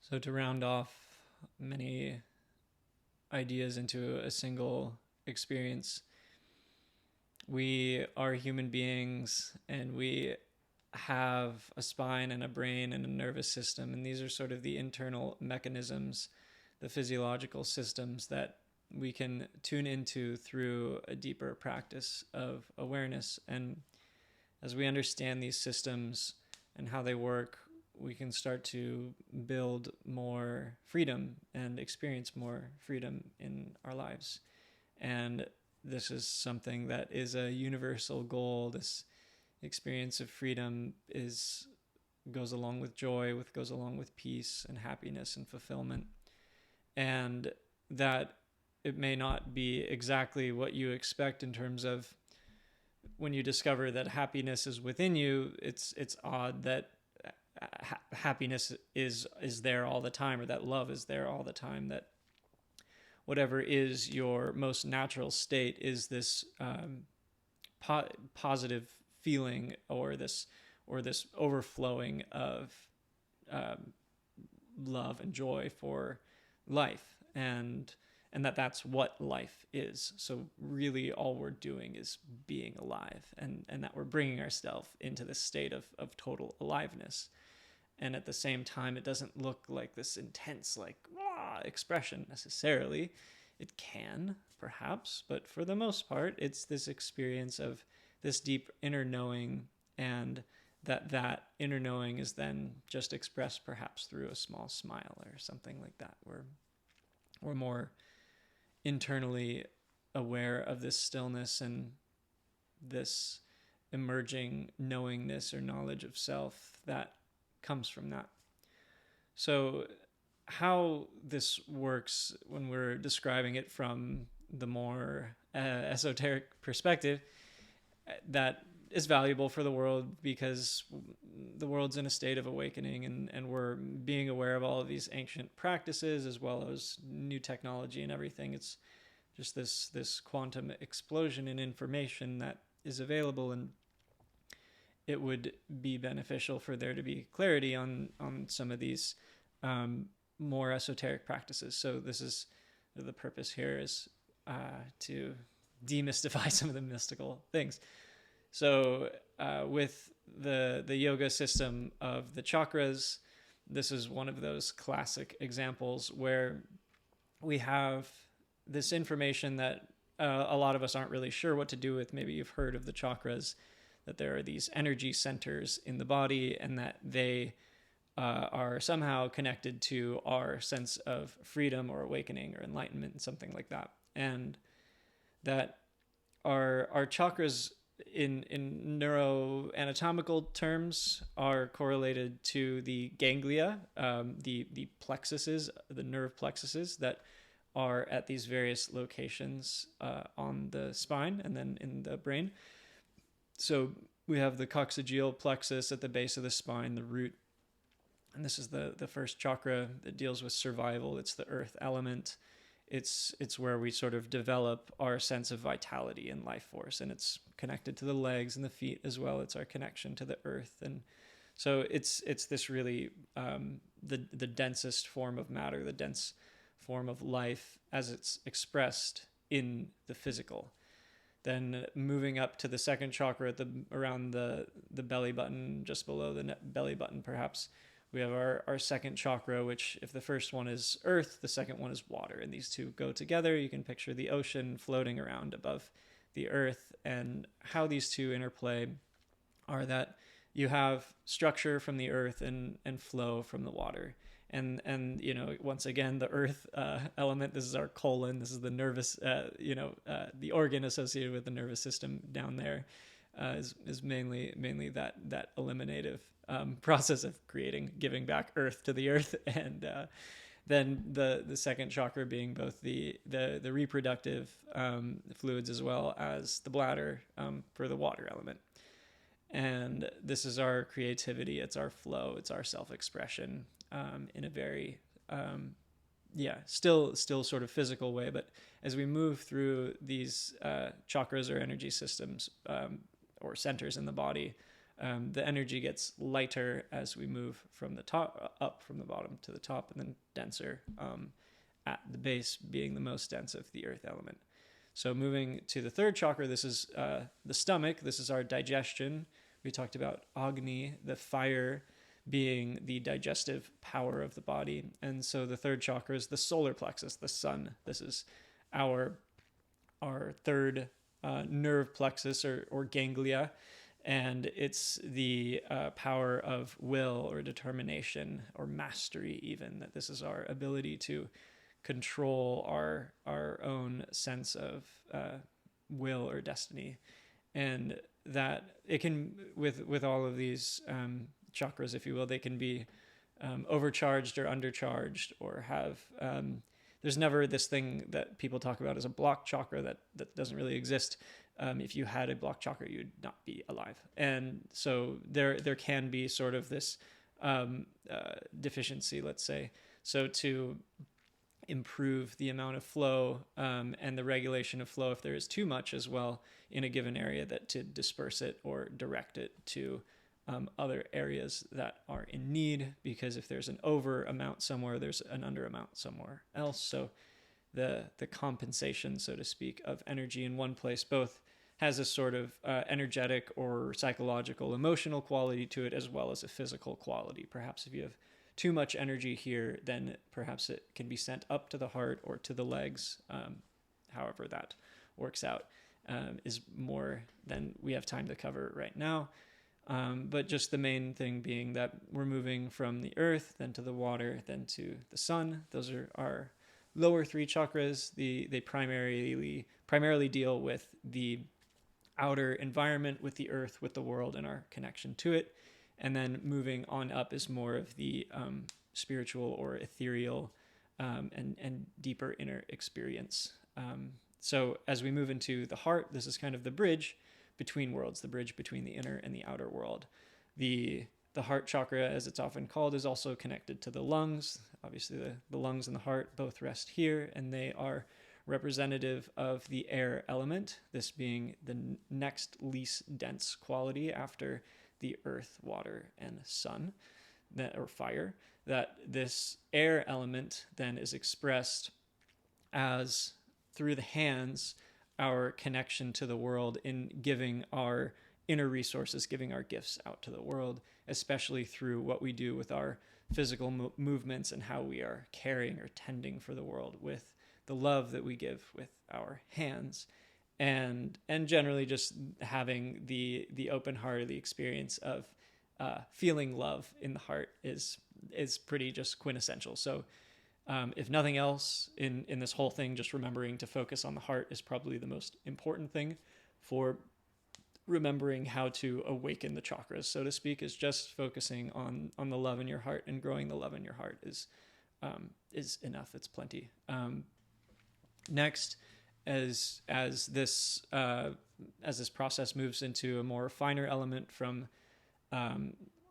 So to round off many ideas into a single experience, we are human beings and we have a spine and a brain and a nervous system, and these are sort of the internal mechanisms, the physiological systems that we can tune into through a deeper practice of awareness. And as we understand these systems and how they work, we can start to build more freedom and experience more freedom in our lives. And this is something that is a universal goal. This experience of freedom goes along with joy, goes along with peace and happiness and fulfillment. And that it may not be exactly what you expect in terms of when you discover that happiness is within you. It's odd that happiness is there all the time, or that love is there all the time, that whatever is your most natural state is this positive feeling, or this overflowing of love and joy for life, and that's what life is. So really all we're doing is being alive, and that we're bringing ourselves into this state of total aliveness. And at the same time, it doesn't look like this intense, like, expression necessarily. It can, perhaps, but for the most part, it's this experience of this deep inner knowing, and that inner knowing is then just expressed perhaps through a small smile or something like that, where we're more internally aware of this stillness and this emerging knowingness or knowledge of self that comes from that. So how this works when we're describing it from the more esoteric perspective, that is valuable for the world, because the world's in a state of awakening, and we're being aware of all of these ancient practices as well as new technology and everything. It's just this quantum explosion in information that is available, and it would be beneficial for there to be clarity on some of these more esoteric practices. So this is the purpose here, is to demystify some of the mystical things. So with the yoga system of the chakras, this is one of those classic examples where we have this information that a lot of us aren't really sure what to do with. Maybe you've heard of the chakras, that there are these energy centers in the body, and that they are somehow connected to our sense of freedom or awakening or enlightenment and something like that. And that our chakras in neuroanatomical terms are correlated to the ganglia, the plexuses, the nerve plexuses that are at these various locations on the spine and then in the brain. So we have the coccygeal plexus at the base of the spine, the root. And this is the first chakra that deals with survival. It's the earth element. It's where we sort of develop our sense of vitality and life force. And it's connected to the legs and the feet as well. It's our connection to the earth. And so it's this really the densest form of matter, the dense form of life as it's expressed in the physical. Then moving up to the second chakra around the belly button, just below the belly button perhaps, we have our second chakra, which if the first one is earth, the second one is water. And these two go together. You can picture the ocean floating around above the earth. And how these two interplay are that you have structure from the earth and flow from the water. And once again, the earth element, this is our colon, this is the nervous, the organ associated with the nervous system down there, is mainly that eliminative process of giving back earth to the earth. And then the second chakra being both the reproductive fluids as well as the bladder for the water element. And this is our creativity, it's our flow, it's our self-expression in a very, still sort of physical way. But as we move through these chakras or energy systems or centers in the body, the energy gets lighter as we move from the top up from the bottom to the top, and then denser at the base, being the most dense of the earth element. So moving to the third chakra, this is the stomach. This is our digestion. We talked about Agni, the fire, being the digestive power of the body. And so the third chakra is the solar plexus, the sun. This is our third nerve plexus or ganglia. And it's the power of will or determination or mastery, even, that this is our ability to control our own sense of will or destiny. And that it can, with all of these chakras, if you will, they can be overcharged or undercharged, or have there's never this thing that people talk about as a blocked chakra that doesn't really exist. If you had a blocked chakra, you'd not be alive. And so there can be sort of this deficiency, let's say. So to improve the amount of flow and the regulation of flow, if there is too much as well in a given area, that to disperse it or direct it to other areas that are in need, because if there's an over amount somewhere, there's an under amount somewhere else. So the compensation, so to speak, of energy in one place both has a sort of energetic or psychological, emotional quality to it, as well as a physical quality. Perhaps if you have too much energy here, then perhaps it can be sent up to the heart or to the legs. However that works out is more than we have time to cover right now. But just the main thing being that we're moving from the earth, then to the water, then to the sun. Those are our lower three chakras. They primarily deal with the outer environment, with the earth, with the world, and our connection to it. And then moving on up is more of the spiritual or ethereal and deeper inner experience. So as we move into the heart, this is kind of the bridge between worlds, the bridge between the inner and the outer world. The heart chakra, as it's often called, is also connected to the lungs. Obviously, the lungs and the heart both rest here, and they are representative of the air element, this being the next least dense quality after the earth, water, and sun, or fire. That this air element then is expressed as, through the hands, our connection to the world in giving our inner resources, giving our gifts out to the world, especially through what we do with our physical movements and how we are caring or tending for the world with the love that we give with our hands. And generally just having the open heart, the experience of feeling love in the heart is pretty just quintessential. So if nothing else in this whole thing, just remembering to focus on the heart is probably the most important thing for remembering how to awaken the chakras, so to speak, is just focusing on the love in your heart, and growing the love in your heart is enough. It's plenty. Next, as this process moves into a more finer element from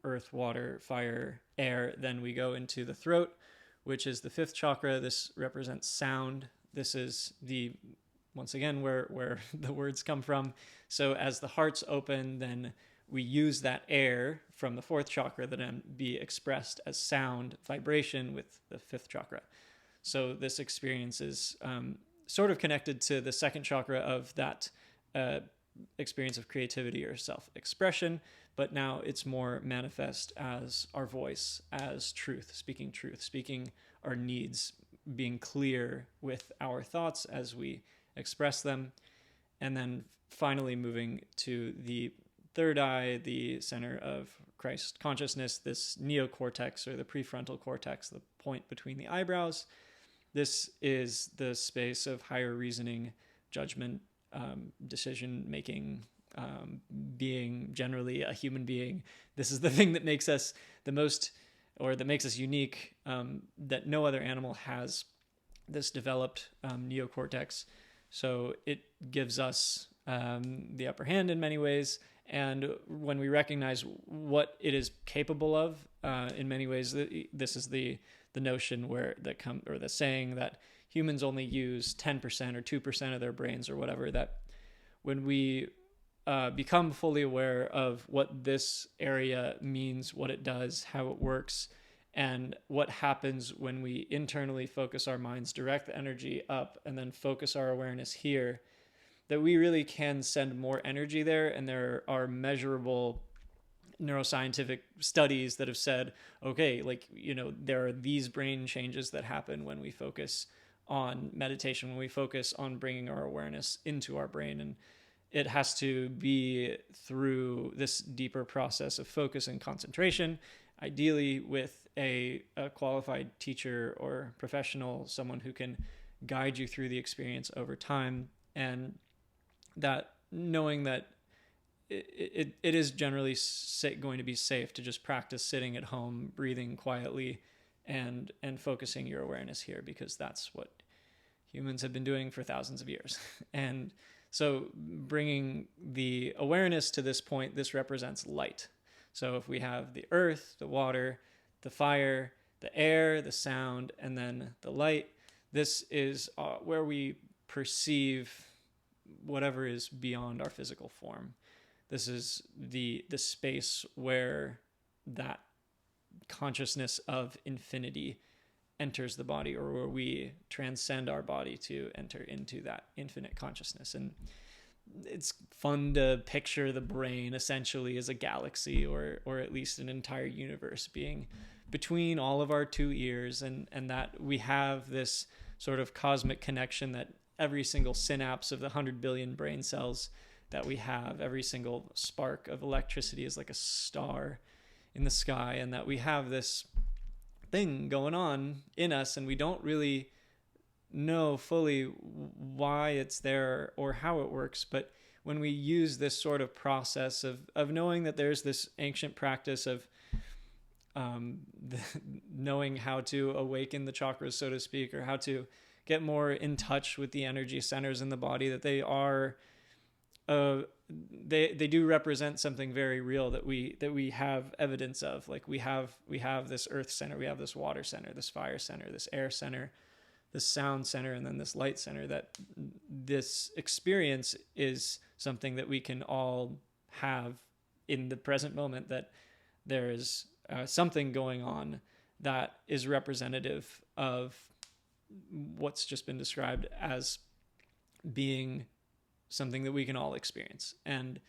earth, water, fire, air, then we go into the throat, which is the fifth chakra. This represents sound. This is once again where the words come from. So as the heart's open, then we use that air from the fourth chakra that can be expressed as sound, vibration with the fifth chakra. So this experience is sort of connected to the second chakra of that experience of creativity or self-expression, but now it's more manifest as our voice, as truth, speaking our needs, being clear with our thoughts as we express them. And then finally moving to the third eye, the center of Christ consciousness, this neocortex or the prefrontal cortex, the point between the eyebrows. This is the space of higher reasoning, judgment, decision making, being generally a human being. This is the thing that makes us the most, or that makes us unique, that no other animal has this developed neocortex. So it gives us the upper hand in many ways. And when we recognize what it is capable of, in many ways, this is the notion or the saying that humans only use 10% or 2% of their brains or whatever, that when we become fully aware of what this area means, what it does, how it works, and what happens when we internally focus our minds, direct the energy up, and then focus our awareness here, that we really can send more energy there. And there are measurable neuroscientific studies that have said, okay, like, there are these brain changes that happen when we focus on meditation, when we focus on bringing our awareness into our brain. And it has to be through this deeper process of focus and concentration, ideally with a qualified teacher or professional, someone who can guide you through the experience over time. And that knowing that it is generally going to be safe to just practice sitting at home, breathing quietly, and focusing your awareness here, because that's what humans have been doing for thousands of years. And so bringing the awareness to this point, this represents light. So if we have the earth, the water, the fire, the air, the sound, and then the light, this is where we perceive whatever is beyond our physical form. This is the space where that consciousness of infinity enters the body, or where we transcend our body to enter into that infinite consciousness. And it's fun to picture the brain essentially as a galaxy, or at least an entire universe being between all of our two ears, and that we have this sort of cosmic connection, that every single synapse of the 100 billion brain cells that we have, every single spark of electricity is like a star in the sky, and that we have this thing going on in us, and we don't really know fully why it's there or how it works. But when we use this sort of process of knowing that there's this ancient practice of knowing how to awaken the chakras, so to speak, or how to get more in touch with the energy centers in the body, that they are they do represent something very real that we have evidence of. Like we have this earth center, we have this water center, this fire center, this air center, this sound center, and then this light center. That this experience is something that we can all have in the present moment, that there is something going on that is representative of what's just been described as being something that we can all experience. And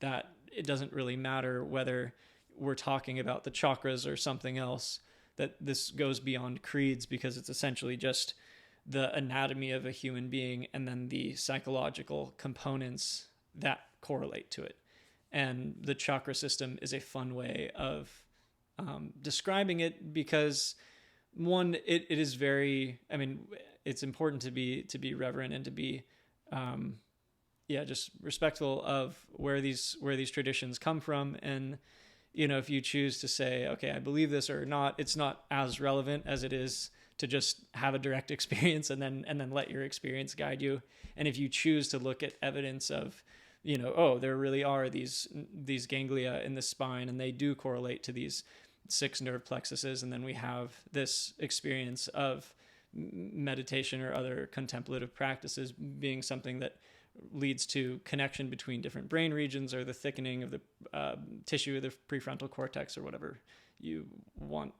that it doesn't really matter whether we're talking about the chakras or something else, that this goes beyond creeds, because it's essentially just the anatomy of a human being and then the psychological components that correlate to it. And the chakra system is a fun way of describing it, because one, it is very, I mean, it's important to be reverent and to be just respectful of where these traditions come from. And if you choose to say, okay, I believe this or not, it's not as relevant as it is to just have a direct experience and then let your experience guide you. And if you choose to look at evidence of, there really are these ganglia in the spine, and they do correlate to these 6 nerve plexuses, and then we have this experience of meditation or other contemplative practices being something that leads to connection between different brain regions, or the thickening of the tissue of the prefrontal cortex, or whatever you want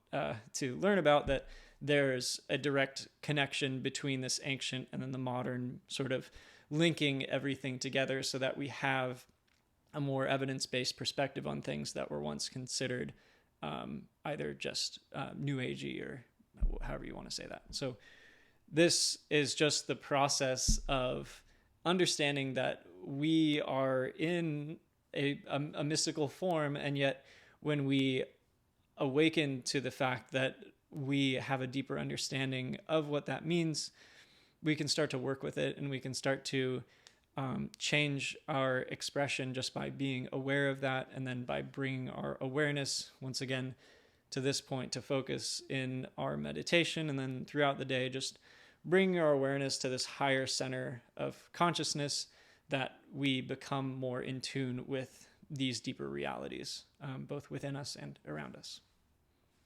to learn about, that there's a direct connection between this ancient and then the modern, sort of linking everything together, so that we have a more evidence-based perspective on things that were once considered either just new agey, or however you want to say that. So this is just the process of understanding that we are in a mystical form, and yet when we awaken to the fact that we have a deeper understanding of what that means, we can start to work with it, and we can start to change our expression just by being aware of that, and then by bringing our awareness once again to this point to focus in our meditation, and then throughout the day just bringing our awareness to this higher center of consciousness, that we become more in tune with these deeper realities, both within us and around us.